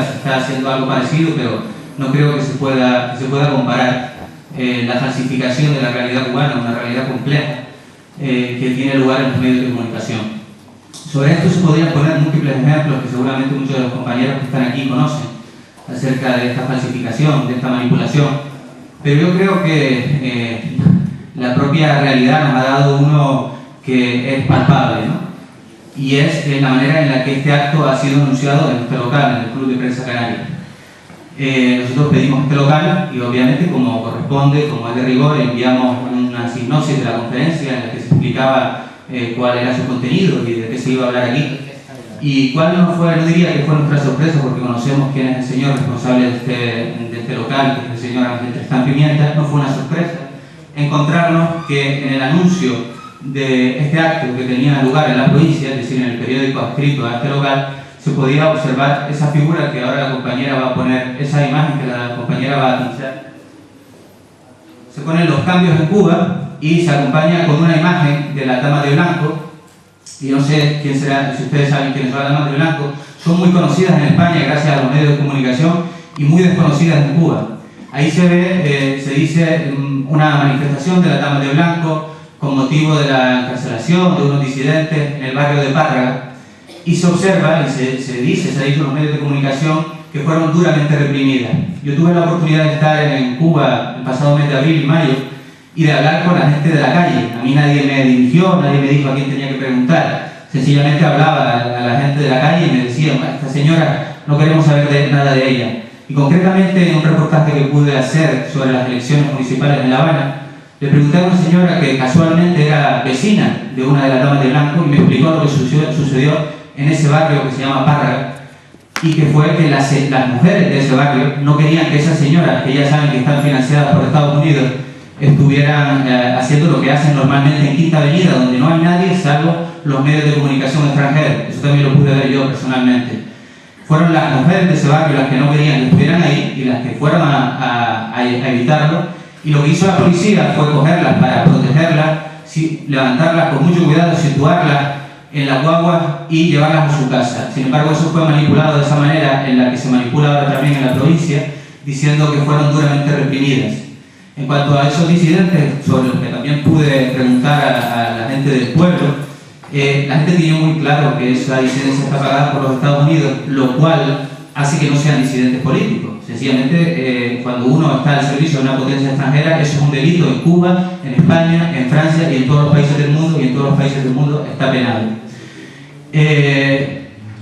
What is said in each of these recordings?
Venezuela se está haciendo algo parecido, pero no creo que se pueda comparar la falsificación de la realidad cubana, una realidad compleja que tiene lugar en los medios de comunicación. Sobre esto se podrían poner múltiples ejemplos que seguramente muchos de los compañeros que están aquí conocen acerca de esta falsificación, de esta manipulación, pero yo creo que la propia realidad nos ha dado uno que es palpable, ¿no? Y es la manera en la que este acto ha sido anunciado en este local, en el Club de Prensa Canaria. Nosotros pedimos este local y obviamente, como corresponde, como es de rigor, enviamos una sinopsis de la conferencia en la que se explicaba cuál era su contenido y de qué se iba a hablar aquí. Y cuál no diría que fue nuestra sorpresa, porque conocemos quién es el señor responsable de este local, que es el señor Ángel Tristán Pimienta. No fue una sorpresa encontrarnos que en el anuncio de este acto que tenía lugar en la provincia, es decir, en el periódico adscrito a este local, se podía observar esa figura que ahora la compañera va a poner, esa imagen que la compañera va a pinchar. Se ponen los cambios en Cuba y se acompaña con una imagen de la Dama de Blanco. Y no sé quién será, si ustedes saben quiénes son las Damas de Blanco. Son muy conocidas en España gracias a los medios de comunicación y muy desconocidas en Cuba. Ahí se ve, se dice, una manifestación de la Dama de Blanco con motivo de la encarcelación de unos disidentes en el barrio de Párraga, y se observa y se dice, se ha dicho en los medios de comunicación, que fueron duramente reprimidas. Yo tuve la oportunidad de estar en Cuba el pasado mes de abril y mayo y de hablar con la gente de la calle. A mí nadie me dirigió, nadie me dijo a quién tenía que preguntar. Sencillamente hablaba a la gente de la calle y me decía: esta señora, no queremos saber nada de ella. Y concretamente, en un reportaje que pude hacer sobre las elecciones municipales en La Habana, le pregunté a una señora que casualmente era vecina de una de las Damas de Blanco y me explicó lo que sucedió en ese barrio que se llama Párraga, y que fue que las mujeres de ese barrio no querían que esas señoras, que ya saben que están financiadas por Estados Unidos, estuvieran haciendo lo que hacen normalmente en Quinta Avenida, donde no hay nadie salvo los medios de comunicación extranjeros. Eso también lo pude ver yo personalmente. Fueron las mujeres de ese barrio las que no querían que estuvieran ahí y las que fueron a evitarlo. Y lo que hizo la policía fue cogerlas para protegerlas, levantarlas con mucho cuidado, situarlas en la guagua y llevarlas a su casa. Sin embargo, eso fue manipulado de esa manera en la que se manipula ahora también en la provincia, diciendo que fueron duramente reprimidas. En cuanto a esos disidentes, sobre los que también pude preguntar a la gente del pueblo, la gente tiene muy claro que esa disidencia está pagada por los Estados Unidos, lo cual hace que no sean disidentes políticos. Sencillamente, cuando uno está al servicio de una potencia extranjera, eso es un delito en Cuba, en España, en Francia y en todos los países del mundo, y en todos los países del mundo está penado.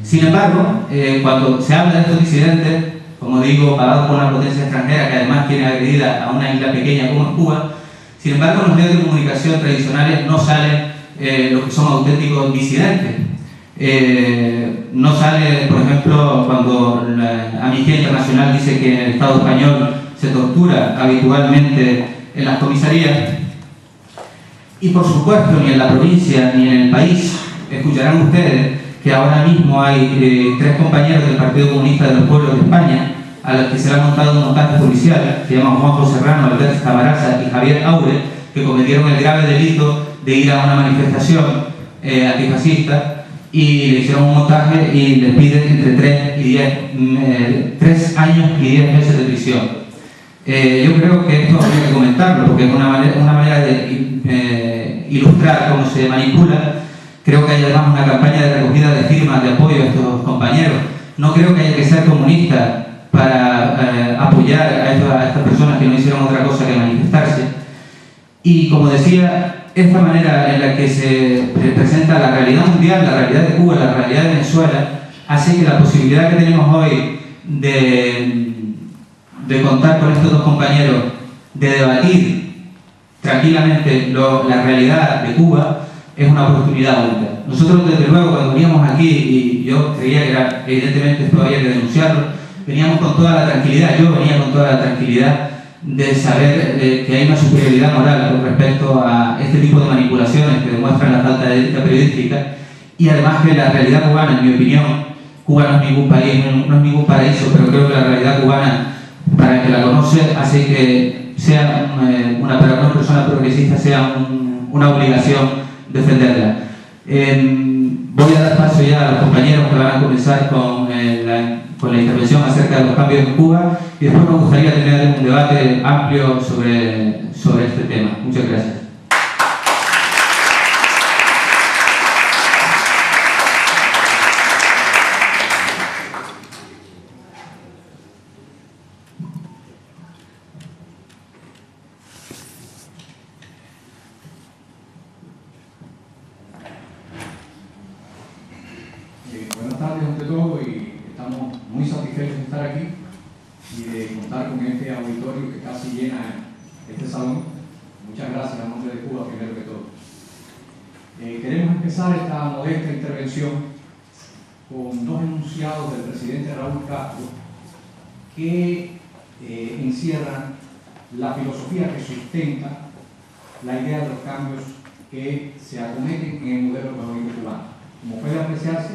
Sin embargo, cuando se habla de estos disidentes, como digo, pagados por una potencia extranjera que además tiene agredida a una isla pequeña como es Cuba, sin embargo, en los medios de comunicación tradicionales no salen los que son auténticos disidentes. No sale, por ejemplo, cuando la Amnistía Internacional dice que en el Estado español se tortura habitualmente en las comisarías. Y por supuesto, ni en la provincia ni en el país escucharán ustedes que ahora mismo hay 3 compañeros del Partido Comunista de los Pueblos de España a los que se le ha montado un montaje policial, se llaman Juan José Serrano, Alberto Camaraza y Javier Aure, que cometieron el grave delito de ir a una manifestación antifascista, y le hicieron un montaje y le piden entre 3 años y 10 meses de prisión. Yo creo que esto hay que comentarlo, porque es una manera de ilustrar cómo se manipula. Creo que hay además una campaña de recogida de firmas de apoyo a estos compañeros. No creo que haya que ser comunista para apoyar a estas personas que no hicieron otra cosa que manifestarse. Y como decía, esta manera en la que se presenta la realidad mundial, la realidad de Cuba, la realidad de Venezuela, hace que la posibilidad que tenemos hoy de contar con estos 2 compañeros, de debatir tranquilamente la realidad de Cuba, es una oportunidad única. Nosotros, desde luego, cuando veníamos aquí, y yo creía que era, evidentemente esto había que denunciarlo, veníamos con toda la tranquilidad, yo venía con toda la tranquilidad de saber que hay una superioridad moral con respecto a este tipo de manipulaciones que demuestran la falta de ética periodística, y además que la realidad cubana, en mi opinión, Cuba no es ningún país, no es ningún paraíso, pero creo que la realidad cubana, para el que la conoce, hace que sea para una persona progresista sea una obligación defenderla. Voy a dar paso ya a los compañeros que van a comenzar con la intervención acerca de los cambios en Cuba, y después me gustaría tener un debate amplio sobre este tema. Muchas gracias. Buenas tardes ante todo, y estamos muy satisfechos de estar aquí y de contar con este auditorio que casi llena este salón. Muchas gracias a nombre de Cuba, primero que todo. Queremos empezar esta modesta intervención con dos enunciados del presidente Raúl Castro que encierran la filosofía que sustenta la idea de los cambios que se acometen en el modelo económico cubano. Como puede apreciarse,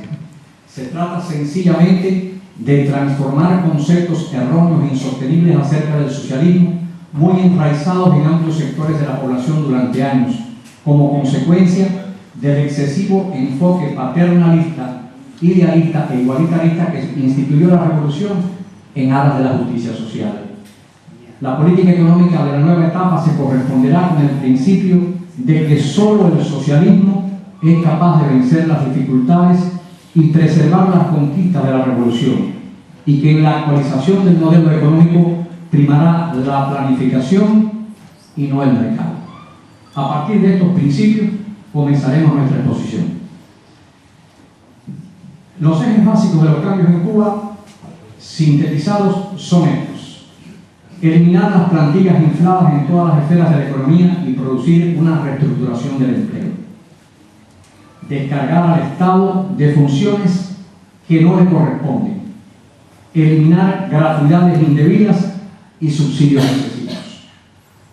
se trata sencillamente de transformar conceptos erróneos e insostenibles acerca del socialismo, muy enraizados en amplios sectores de la población durante años, como consecuencia del excesivo enfoque paternalista, idealista e igualitarista que instituyó la revolución en aras de la justicia social. La política económica de la nueva etapa se corresponderá con el principio de que solo el socialismo es capaz de vencer las dificultades y preservar las conquistas de la revolución, y que en la actualización del modelo económico primará la planificación y no el mercado. A partir de estos principios comenzaremos nuestra exposición. Los ejes básicos de los cambios en Cuba, sintetizados, son estos: eliminar las plantillas infladas en todas las esferas de la economía y producir una reestructuración del empleo; descargar al Estado de funciones que no le corresponden; eliminar gratuidades indebidas y subsidios excesivos;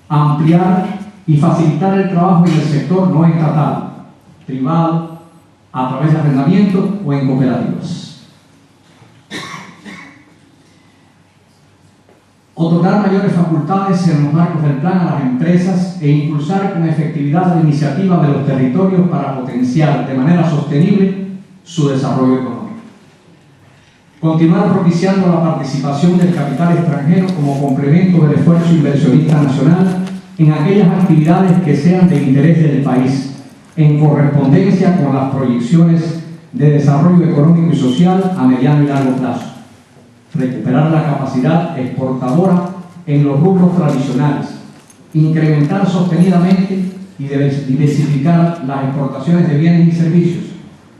ampliar y facilitar el trabajo en el sector no estatal, privado, a través de arrendamiento o en cooperativas; otorgar mayores facultades en los marcos del plan a las empresas e impulsar con efectividad la iniciativa de los territorios para potenciar de manera sostenible su desarrollo económico; continuar propiciando la participación del capital extranjero como complemento del esfuerzo inversionista nacional en aquellas actividades que sean de interés del país, en correspondencia con las proyecciones de desarrollo económico y social a mediano y largo plazo; recuperar la capacidad exportadora en los rubros tradicionales; incrementar sostenidamente y diversificar las exportaciones de bienes y servicios,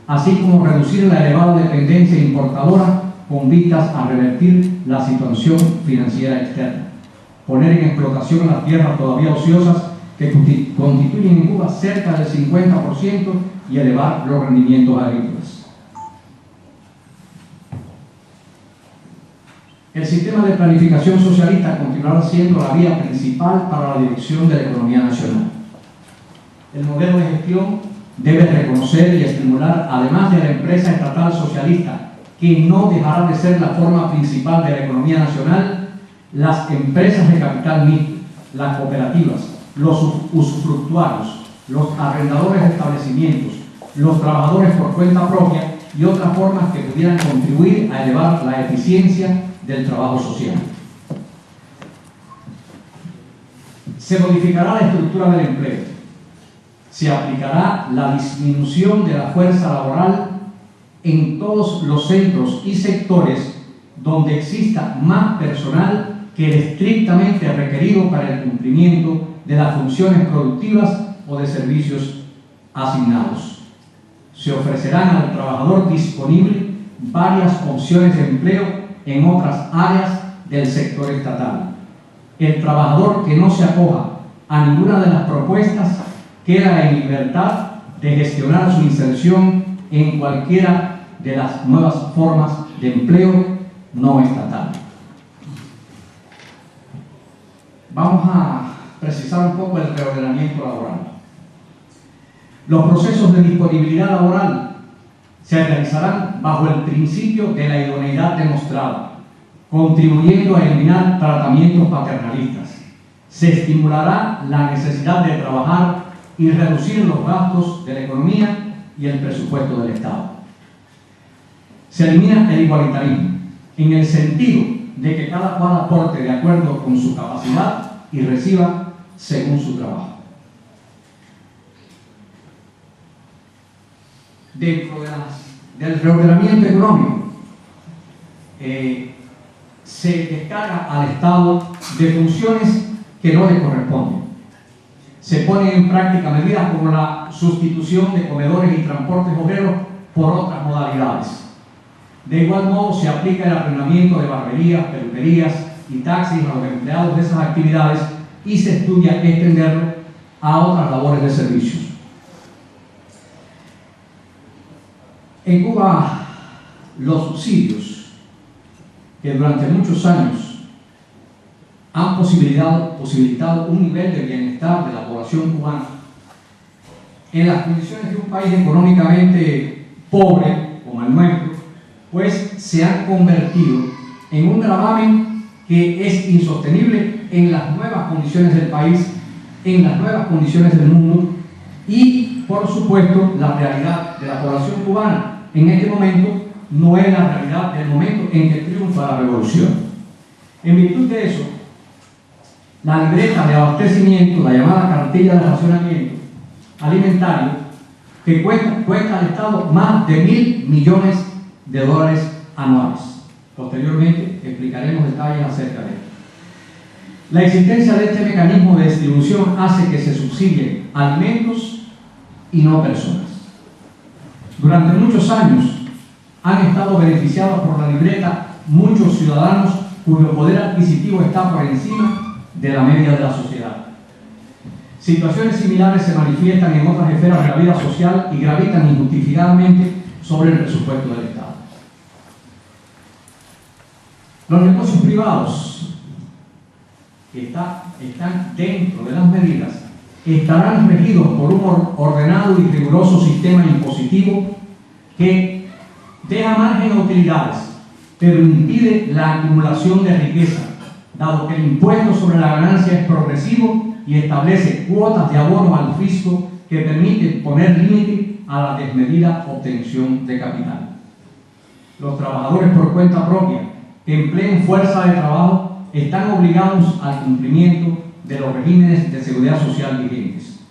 así como reducir la elevada dependencia importadora con vistas a revertir la situación financiera externa; poner en explotación las tierras todavía ociosas que constituyen en Cuba cerca del 50% y elevar los rendimientos agrícolas. El sistema de planificación socialista continuará siendo la vía principal para la dirección de la economía nacional. El modelo de gestión debe reconocer y estimular, además de la empresa estatal socialista, que no dejará de ser la forma principal de la economía nacional, las empresas de capital mixto, las cooperativas, los usufructuarios, los arrendadores de establecimientos, los trabajadores por cuenta propia y otras formas que pudieran contribuir a elevar la eficiencia del trabajo social. Se modificará la estructura del empleo. Se aplicará la disminución de la fuerza laboral en todos los centros y sectores donde exista más personal que el estrictamente requerido para el cumplimiento de las funciones productivas o de servicios asignados. Se ofrecerán al trabajador disponible varias opciones de empleo en otras áreas del sector estatal. El trabajador que no se acoja a ninguna de las propuestas queda en libertad de gestionar su inserción en cualquiera de las nuevas formas de empleo no estatal. Vamos a precisar un poco el reordenamiento laboral. Los procesos de disponibilidad laboral se realizarán bajo el principio de la idoneidad demostrada, contribuyendo a eliminar tratamientos paternalistas. Se estimulará la necesidad de trabajar y reducir los gastos de la economía y el presupuesto del Estado. Se elimina el igualitarismo, en el sentido de que cada cual aporte de acuerdo con su capacidad y reciba según su trabajo. Dentro del reordenamiento económico, se descarga al Estado de funciones que no le corresponden. Se ponen en práctica medidas como la sustitución de comedores y transportes obreros por otras modalidades. De igual modo, se aplica el arrendamiento de barberías, peluquerías y taxis a los empleados de esas actividades y se estudia extenderlo a otras labores de servicios. En Cuba, los subsidios que durante muchos años han posibilitado un nivel de bienestar de la población cubana en las condiciones de un país económicamente pobre como el nuestro, pues se han convertido en un gravamen que es insostenible en las nuevas condiciones del país, en las nuevas condiciones del mundo y, por supuesto, la realidad de la población cubana en este momento no es la realidad del momento en que triunfa la revolución. En virtud de eso, la libreta de abastecimiento, la llamada cartilla de racionamiento alimentario, que cuesta al Estado más de $1.000 millones anuales. Posteriormente explicaremos detalles acerca de esto. La existencia de este mecanismo de distribución hace que se subsidien alimentos y no personas. Durante muchos años han estado beneficiados por la libreta muchos ciudadanos cuyo poder adquisitivo está por encima de la media de la sociedad. Situaciones similares se manifiestan en otras esferas de la vida social y gravitan injustificadamente sobre el presupuesto del Estado. Los negocios privados que están dentro de las medidas estarán regidos por un ordenado y riguroso sistema impositivo que deja margen a utilidades, pero impide la acumulación de riqueza, dado que el impuesto sobre la ganancia es progresivo y establece cuotas de abono al fisco que permiten poner límite a la desmedida obtención de capital. Los trabajadores por cuenta propia que empleen fuerza de trabajo están obligados al cumplimiento de los regímenes de seguridad social vigentes.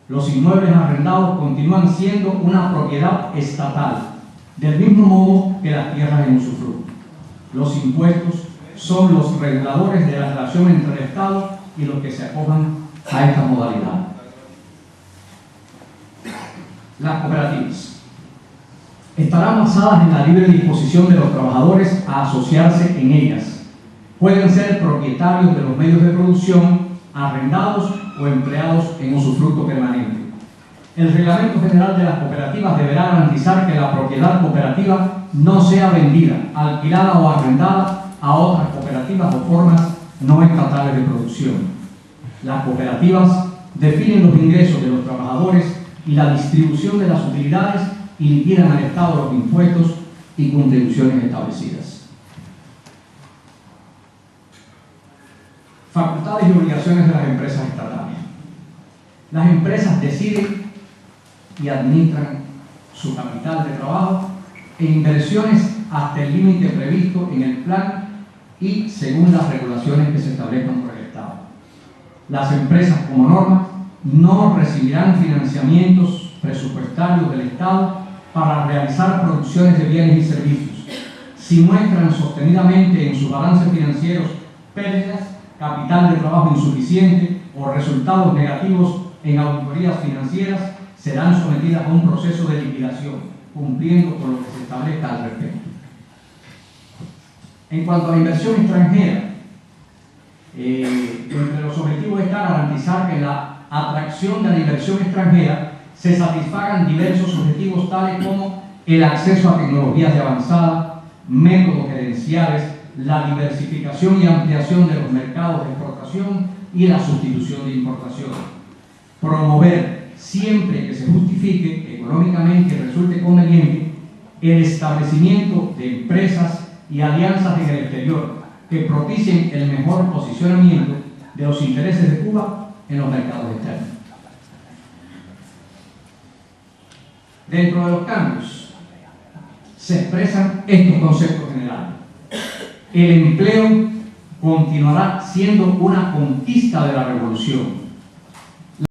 Los inmuebles arrendados continúan siendo una propiedad estatal, del mismo modo que las tierras en usufructo. Los impuestos son los reguladores de la relación entre el Estado y los que se acojan a esta modalidad. Las cooperativas estarán basadas en la libre disposición de los trabajadores a asociarse en ellas. Pueden ser propietarios de los medios de producción, arrendados o empleados en usufructo permanente. El Reglamento General de las Cooperativas deberá garantizar que la propiedad cooperativa no sea vendida, alquilada o arrendada a otras cooperativas o formas no estatales de producción. Las cooperativas definen los ingresos de los trabajadores y la distribución de las utilidades y liquidan al Estado los impuestos y contribuciones establecidas. Facultades y obligaciones de las empresas estatales. Las empresas deciden y administran su capital de trabajo e inversiones hasta el límite previsto en el plan y según las regulaciones que se establezcan por el Estado. Las empresas, como norma, no recibirán financiamientos presupuestarios del Estado para realizar producciones de bienes y servicios. Si muestran sostenidamente en sus balances financieros pérdidas, capital de trabajo insuficiente o resultados negativos en auditorías financieras, serán sometidas a un proceso de liquidación, cumpliendo con lo que se establezca al respecto. En cuanto a la inversión extranjera, entre los objetivos está garantizar que en la atracción de la inversión extranjera se satisfagan diversos objetivos tales como el acceso a tecnologías de avanzada, métodos gerenciales, la diversificación y ampliación de los mercados de exportación y la sustitución de importación. Promover, siempre que se justifique económicamente y resulte conveniente, el establecimiento de empresas y alianzas en el exterior que propicien el mejor posicionamiento de los intereses de Cuba en los mercados externos. Dentro de los cambios se expresan estos conceptos generales. El empleo continuará siendo una conquista de la revolución.